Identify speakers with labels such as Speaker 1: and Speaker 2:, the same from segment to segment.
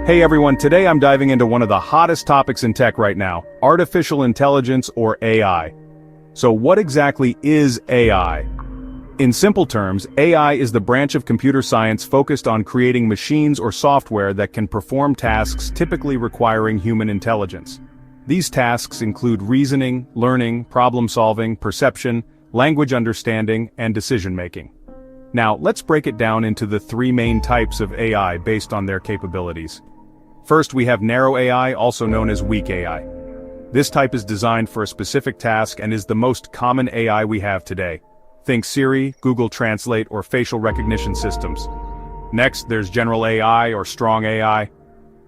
Speaker 1: Hey everyone, today I'm diving into one of the hottest topics in tech right now, artificial intelligence or AI. So what exactly is AI? In simple terms, AI is the branch of computer science focused on creating machines or software that can perform tasks typically requiring human intelligence. These tasks include reasoning, learning, problem-solving, perception, language understanding, and decision-making. Now, let's break it down into the three main types of AI based on their capabilities. First, we have narrow AI, also known as weak AI. This type is designed for a specific task and is the most common AI we have today. Think Siri, Google Translate, or facial recognition systems. Next, there's general AI or strong AI.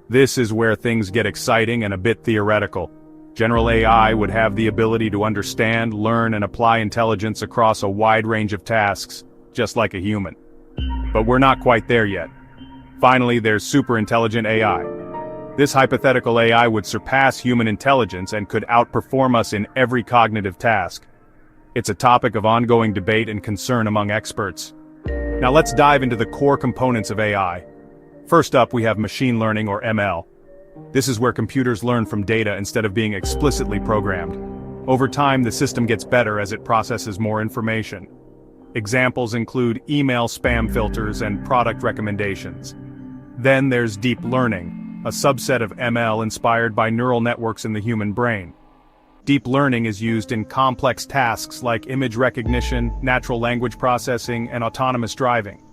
Speaker 1: This is where things get exciting and a bit theoretical. General AI would have the ability to understand, learn, and apply intelligence across a wide range of tasks, just like a human. But we're not quite there yet. Finally, there's super intelligent AI. This hypothetical AI would surpass human intelligence and could outperform us in every cognitive task. It's a topic of ongoing debate and concern among experts. Now let's dive into the core components of AI. First up, we have machine learning or ML. This is where computers learn from data instead of being explicitly programmed. Over time, the system gets better as it processes more information. Examples include email spam filters and product recommendations. Then there's deep learning, a subset of ML inspired by neural networks in the human brain. Deep learning is used in complex tasks like image recognition, natural language processing, and autonomous driving.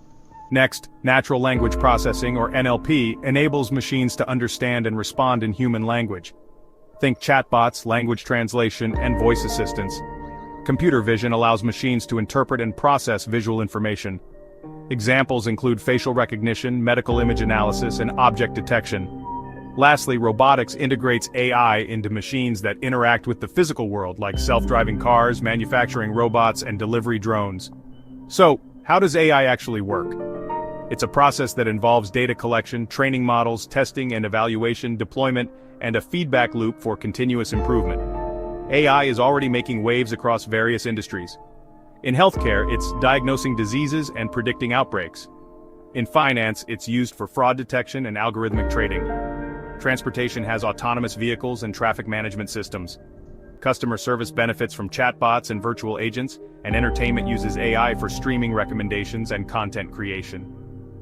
Speaker 1: Next, natural language processing, or NLP, enables machines to understand and respond in human language. Think chatbots, language translation, and voice assistants. Computer vision allows machines to interpret and process visual information. Examples include facial recognition, medical image analysis, and object detection. Lastly, robotics integrates AI into machines that interact with the physical world, like self-driving cars, manufacturing robots, and delivery drones. So, how does AI actually work? It's a process that involves data collection, training models, testing and evaluation, deployment, and a feedback loop for continuous improvement. AI is already making waves across various industries. In healthcare, it's diagnosing diseases and predicting outbreaks. In finance, it's used for fraud detection and algorithmic trading. Transportation has autonomous vehicles and traffic management systems. Customer service benefits from chatbots and virtual agents, and entertainment uses AI for streaming recommendations and content creation.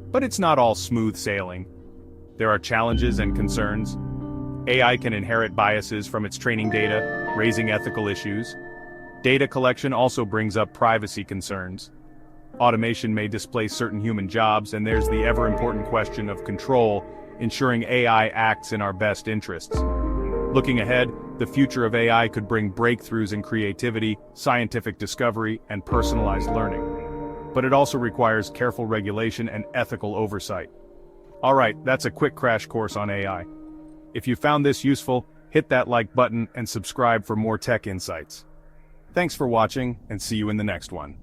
Speaker 1: But it's not all smooth sailing. There are challenges and concerns. AI can inherit biases from its training data, raising ethical issues. Data collection also brings up privacy concerns. Automation may displace certain human jobs, and there's the ever-important question of control, ensuring AI acts in our best interests. Looking ahead, the future of AI could bring breakthroughs in creativity, scientific discovery, and personalized learning. But it also requires careful regulation and ethical oversight. Alright, that's a quick crash course on AI. If you found this useful, hit that like button and subscribe for more tech insights. Thanks for watching, and see you in the next one.